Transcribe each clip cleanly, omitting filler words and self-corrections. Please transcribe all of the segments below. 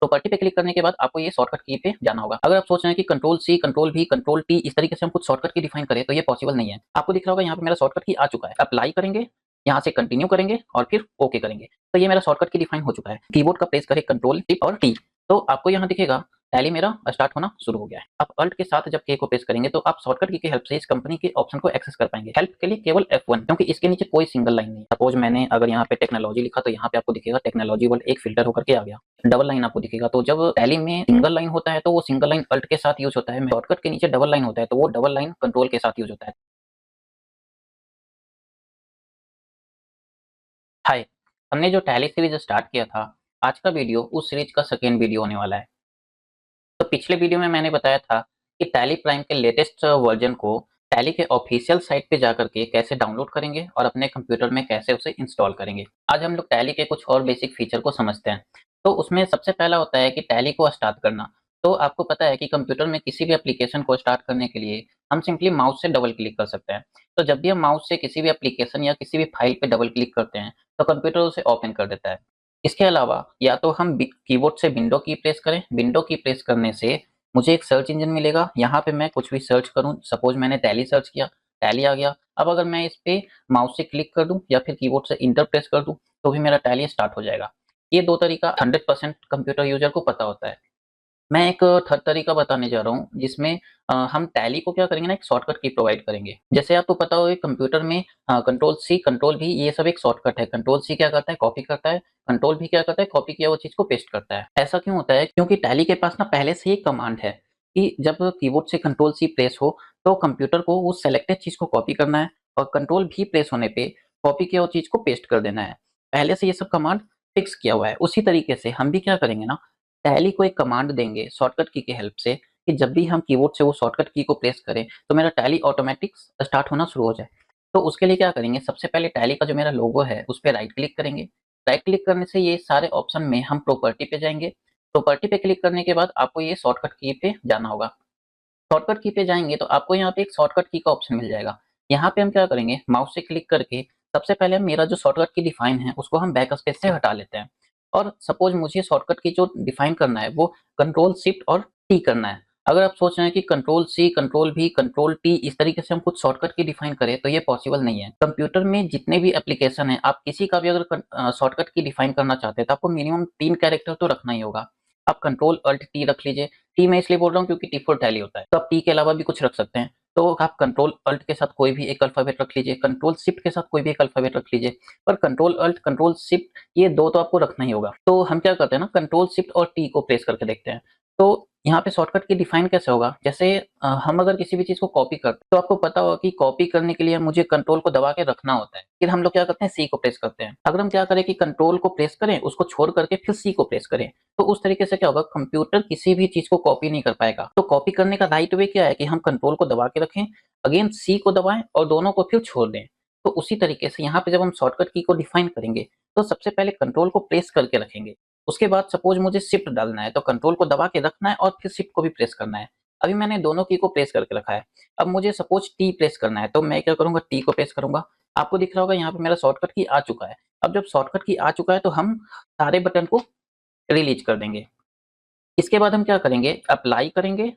Property पे click करने के बाद आपको ये शॉर्टकट की पे जाना होगा। अगर आप सोच रहे हैं कि control C, control V, control T इस तरीके से हम कुछ शॉर्टकट की डिफाइन करें तो ये पॉसिबल नहीं है। आपको दिख रहा होगा यहाँ पे मेरा शॉर्टकट की आ चुका है। अप्लाई करेंगे, यहाँ से कंटिन्यू करेंगे और फिर ओके करेंगे। तो ये मेरा शॉर्टकट की डिफाइन हो चुका है। कीबोर्ड का प्रेस करें कंट्रोल टी और टी, तो आपको यहाँ दिखेगा टैली मेरा स्टार्ट होना शुरू हो गया है। आप अल्ट के साथ जब के को प्रेस करेंगे तो आप शॉर्टकट की हेल्प से इस कंपनी के ऑप्शन को एक्सेस कर पाएंगे। हेल्प के लिए केवल F1, क्योंकि इसके नीचे कोई सिंगल लाइन नहीं है। सपोज मैंने अगर यहाँ पे टेक्नोलॉजी लिखा तो यहाँ पे आपको दिखेगा टेक्नोलॉजी वर्ल्ड एक फिल्टर होकर के आ गया। डबल लाइन आपको दिखेगा। तो जब टैली में सिंगल लाइन होता है तो वो सिंगल लाइन अल्ट के साथ यूज होता है। शॉर्टकट के नीचे डबल लाइन होता है तो वो डबल लाइन कंट्रोल के साथ यूज होता है। हाय, हमने जो टैली सीरीज स्टार्ट किया था, आज का वीडियो उस सीरीज का सेकेंड वीडियो होने वाला है। तो पिछले वीडियो में मैंने बताया था कि टैली प्राइम के लेटेस्ट वर्जन को टैली के ऑफिशियल साइट पे जाकर के कैसे डाउनलोड करेंगे और अपने कंप्यूटर में कैसे उसे इंस्टॉल करेंगे। आज हम लोग टैली के कुछ और बेसिक फीचर को समझते हैं। तो उसमें सबसे पहला होता है कि टैली को स्टार्ट करना। तो आपको पता है कि कंप्यूटर में किसी भी एप्लीकेशन को स्टार्ट करने के लिए हम सिंपली माउस से डबल क्लिक कर सकते हैं। तो जब भी हम माउस से किसी भी एप्लीकेशन या किसी भी फाइल पे डबल क्लिक करते हैं तो कंप्यूटर उसे ओपन कर देता है। इसके अलावा या तो हम कीबोर्ड से विंडो की प्रेस करें, विंडो की प्रेस करने से मुझे एक सर्च इंजन मिलेगा। यहाँ पे मैं कुछ भी सर्च करूँ, सपोज मैंने टैली सर्च किया, टैली आ गया। अब अगर मैं इस पे माउस से क्लिक कर दूं या फिर कीबोर्ड से इंटर प्रेस कर दूं तो भी मेरा टैली स्टार्ट हो जाएगा। ये दो तरीका 100% कंप्यूटर यूजर को पता होता है। मैं एक थर्ड तरीका बताने जा रहा हूँ जिसमें हम टैली को क्या करेंगे ना, एक शॉर्टकट की प्रोवाइड करेंगे। जैसे आपको पता हो कंप्यूटर में कंट्रोल सी, कंट्रोल वी ये सब एक शॉर्टकट है। कंट्रोल सी क्या करता है, कॉपी करता है। कंट्रोल वी क्या करता है, कॉपी किया वो चीज को पेस्ट करता है। ऐसा क्यों होता है? क्योंकि टैली के पास ना पहले से ही कमांड है कि जब कीबोर्ड से कंट्रोल सी प्रेस हो तो कंप्यूटर को उस सेलेक्टेड चीज को कॉपी करना है और कंट्रोल भी प्रेस होने पे कॉपी किया वो चीज को पेस्ट कर देना है। पहले से ये सब कमांड फिक्स किया हुआ है। उसी तरीके से हम भी क्या करेंगे ना, टैली को एक कमांड देंगे शॉर्टकट की हेल्प से कि जब भी हम कीबोर्ड से वो शॉर्टकट की को प्रेस करें तो मेरा टैली ऑटोमेटिक स्टार्ट होना शुरू हो जाए। तो उसके लिए क्या करेंगे, सबसे पहले टैली का जो मेरा लोगो है उस पर राइट क्लिक करेंगे। राइट क्लिक करने से ये सारे ऑप्शन में हम प्रॉपर्टी पे जाएंगे। प्रॉपर्टी पे क्लिक करने के बाद आपको ये शॉर्टकट की पे जाना होगा। शॉर्टकट की पे जाएंगे तो आपको यहाँ पे एक शॉर्टकट की का ऑप्शन मिल जाएगा। यहाँ पे हम क्या करेंगे, माउस से क्लिक करके सबसे पहले मेरा जो शॉर्टकट की डिफाइन है उसको हम बैक स्पेस से हटा लेते हैं। और सपोज मुझे शॉर्टकट की जो डिफाइन करना है वो कंट्रोल शिफ्ट और टी करना है। अगर आप सोच रहे हैं कि control C, control V, control T इस तरीके से हम कुछ शॉर्टकट की डिफाइन करें तो ये पॉसिबल नहीं है। कंप्यूटर में जितने भी एप्लीकेशन है आप किसी का भी अगर शॉर्टकट की डिफाइन करना चाहते हैं तो आपको मिनिमम 3 कैरेक्टर तो रखना ही होगा। आप कंट्रोल अल्ट टी रख लीजिए। टी मैं इसलिए बोल रहा हूँ क्योंकि टी फॉर टैली होता है। तो आप टी के अलावा भी कुछ रख सकते हैं। तो आप कंट्रोल अल्ट के साथ कोई भी एक अल्फाबेट रख लीजिए, कंट्रोल शिफ्ट के साथ कोई भी एक अल्फाबेट रख लीजिए। पर कंट्रोल अल्ट, कंट्रोल शिफ्ट ये दो तो आपको रखना ही होगा। तो हम क्या करते हैं ना, कंट्रोल शिफ्ट और टी को प्रेस करके देखते हैं। तो यहाँ पे शॉर्टकट की डिफाइन कैसे होगा, जैसे हम अगर किसी भी चीज को कॉपी करते हैं तो आपको पता होगा कि कॉपी करने के लिए मुझे कंट्रोल को दबा के रखना होता है। फिर हम लोग क्या करते हैं, सी को प्रेस करते हैं। अगर हम क्या करें कि कंट्रोल को प्रेस करें, उसको छोड़ करके फिर सी को प्रेस करें, तो उस तरीके से क्या होगा, कंप्यूटर किसी भी चीज को कॉपी नहीं कर पाएगा। तो कॉपी करने का राइट वे क्या है कि हम कंट्रोल को दबा के रखें, अगेन सी को दबाएं और दोनों को फिर छोड़ दें। तो उसी तरीके से यहाँ पे जब हम शॉर्टकट की को डिफाइन करेंगे तो सबसे पहले कंट्रोल को प्रेस करके रखेंगे। उसके बाद सपोज मुझे शिफ्ट डालना है तो कंट्रोल को दबा के रखना है और फिर शिफ्ट को भी प्रेस करना है। अभी मैंने दोनों की को प्रेस करके रखा है। अब मुझे सपोज टी प्रेस करना है तो मैं क्या करूंगा, टी को प्रेस करूंगा। आपको दिख रहा होगा यहाँ पे मेरा शॉर्टकट की आ चुका है। अब जब शॉर्टकट की आ चुका है तो हम सारे बटन को रिलीज कर देंगे। इसके बाद हम क्या करेंगे, अप्लाई करेंगे,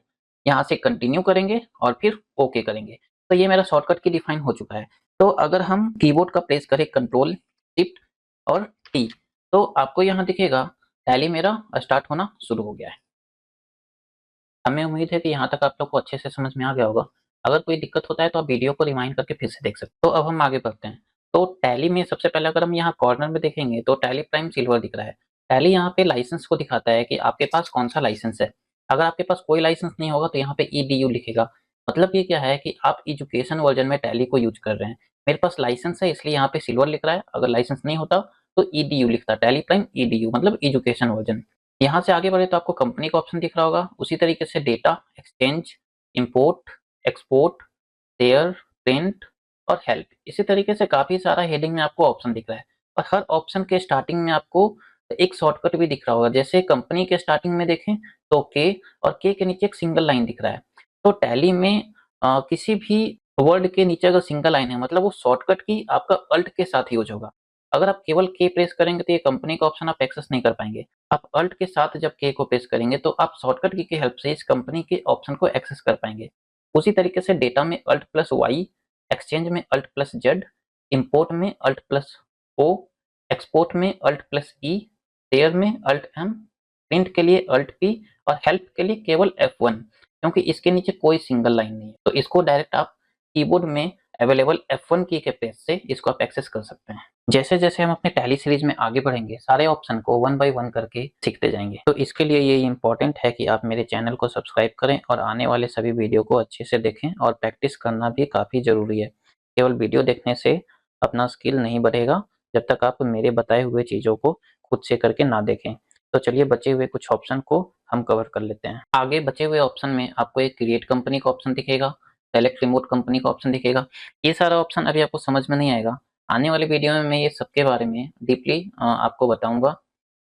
यहाँ से कंटिन्यू करेंगे और फिर ओके करेंगे। तो ये मेरा शॉर्टकट की डिफाइन हो चुका है। तो अगर हम कीबोर्ड का प्रेस करें कंट्रोल शिफ्ट और टी तो आपको यहाँ दिखेगा टैली मेरा स्टार्ट होना शुरू हो गया है। हमें उम्मीद है कि यहाँ तक आप लोग को अच्छे से समझ में आ गया होगा। अगर कोई दिक्कत होता है तो आप वीडियो को रिवाइंड करके फिर से देख सकते हो। तो अब हम आगे बढ़ते हैं। तो टैली में सबसे पहले अगर हम यहाँ कॉर्नर में देखेंगे तो टैली प्राइम सिल्वर दिख रहा है। टैली यहाँ पे लाइसेंस को दिखाता है कि आपके पास कौन सा लाइसेंस है। अगर आपके पास कोई लाइसेंस नहीं होगा तो यहाँ पे EDU लिखेगा। मतलब ये क्या है कि आप एजुकेशन वर्जन में टैली को यूज कर रहे हैं। मेरे पास लाइसेंस है इसलिए यहाँ पे सिल्वर लिख रहा है। अगर लाइसेंस नहीं होता तो EDU लिखता, टैली प्राइम EDU मतलब एजुकेशन वर्जन। यहाँ से आगे बढ़े तो आपको कंपनी का ऑप्शन दिख रहा होगा। उसी तरीके से data, exchange, import, export, share, print और हेल्प, इसी तरीके से काफी सारा हेडिंग में आपको ऑप्शन दिख रहा है। और हर ऑप्शन के स्टार्टिंग में आपको एक शॉर्टकट भी दिख रहा होगा। जैसे कंपनी के स्टार्टिंग में देखें तो के, और के नीचे एक सिंगल लाइन दिख रहा है। तो टैली में किसी भी वर्ड के नीचे अगर सिंगल लाइन है मतलब वो शॉर्टकट की आपका अल्ट के साथ यूज होगा। अगर आप केवल के प्रेस करेंगे तो ये कंपनी का ऑप्शन आप एक्सेस नहीं कर पाएंगे। आप अल्ट के साथ जब के को प्रेस करेंगे तो आप शॉर्टकट की हेल्प से इस कंपनी के ऑप्शन को एक्सेस कर पाएंगे। उसी तरीके से डेटा में अल्ट प्लस वाई, एक्सचेंज में अल्ट प्लस जेड, इंपोर्ट में अल्ट प्लस ओ, एक्सपोर्ट में अल्ट प्लस ई, शेयर में अल्ट एम, प्रिंट के लिए अल्ट पी और हेल्प के लिए केवल F1, क्योंकि इसके नीचे कोई सिंगल लाइन नहीं है। तो इसको डायरेक्ट आप कीबोर्ड में अवेलेबल F1 की के प्रेस से इसको आप एक्सेस कर सकते हैं। जैसे जैसे हम अपने टैली सीरीज में आगे बढ़ेंगे सारे ऑप्शन को वन बाय वन करके सीखते जाएंगे। तो इसके लिए ये इंपॉर्टेंट है कि आप मेरे चैनल को सब्सक्राइब करें और आने वाले सभी वीडियो को अच्छे से देखें, और प्रैक्टिस करना भी काफ़ी ज़रूरी है। केवल वीडियो देखने से अपना स्किल नहीं बढ़ेगा जब तक आप मेरे बताए हुए चीज़ों को खुद से करके ना देखें। तो चलिए बचे हुए कुछ ऑप्शन को हम कवर कर लेते हैं। आगे बचे हुए ऑप्शन में आपको एक क्रिएट कंपनी का ऑप्शन दिखेगा, सेलेक्ट रिमोट कंपनी का ऑप्शन दिखेगा। ये सारा ऑप्शन अभी आपको समझ में नहीं आएगा, आने वाले वीडियो में मैं ये सबके बारे में डीपली आपको बताऊंगा।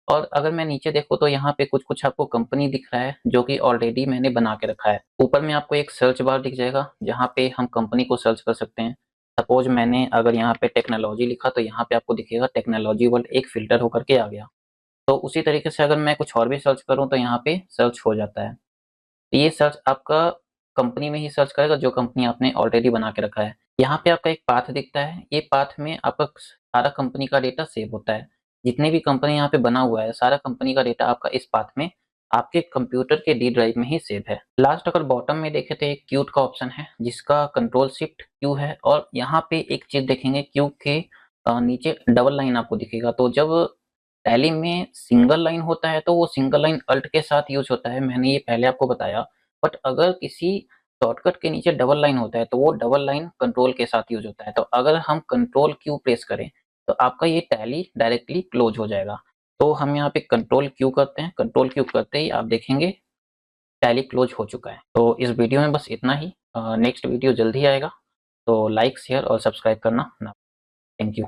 और अगर मैं नीचे देखूँ तो यहाँ पे कुछ आपको कंपनी दिख रहा है जो कि ऑलरेडी मैंने बना के रखा है। ऊपर में आपको एक सर्च बार दिख जाएगा जहाँ पे हम कंपनी को सर्च कर सकते हैं। सपोज मैंने अगर यहाँ पे टेक्नोलॉजी लिखा तो यहाँ पे आपको दिखेगा टेक्नोलॉजी वर्ल्ड एक फिल्टर होकर के आ गया। तो उसी तरीके से अगर मैं कुछ और भी सर्च करूँ तो यहाँ पे सर्च हो जाता है। तो ये सर्च आपका कंपनी में ही सर्च करेगा जो कंपनी आपने ऑलरेडी बना के रखा है। यहाँ पे आपका एक पाथ दिखता है, ये पाथ में आपका सारा कंपनी का डेटा सेव होता है। जितने भी कंपनी यहाँ पे बना हुआ है सारा कंपनी का डेटा आपका इस पाथ में आपके कंप्यूटर के डी ड्राइव में ही सेव है। लास्ट अगर बॉटम में देखे तो एक क्यू का ऑप्शन है जिसका कंट्रोल शिफ्ट क्यू है, और यहाँ पे एक चीज देखेंगे क्यू के नीचे डबल लाइन आपको दिखेगा। तो जब टैली में सिंगल लाइन होता है तो वो सिंगल लाइन अल्ट के साथ यूज होता है, मैंने ये पहले आपको बताया। बट अगर किसी शॉर्टकट के नीचे डबल लाइन होता है तो वो डबल लाइन कंट्रोल के साथ यूज होता है। तो अगर हम कंट्रोल क्यू प्रेस करें तो आपका ये टैली डायरेक्टली क्लोज हो जाएगा। तो हम यहाँ पे कंट्रोल क्यू करते हैं, कंट्रोल क्यू करते ही आप देखेंगे टैली क्लोज हो चुका है। तो इस वीडियो में बस इतना ही, नेक्स्ट वीडियो जल्दी आएगा, तो लाइक शेयर और सब्सक्राइब करना ना। Thank you.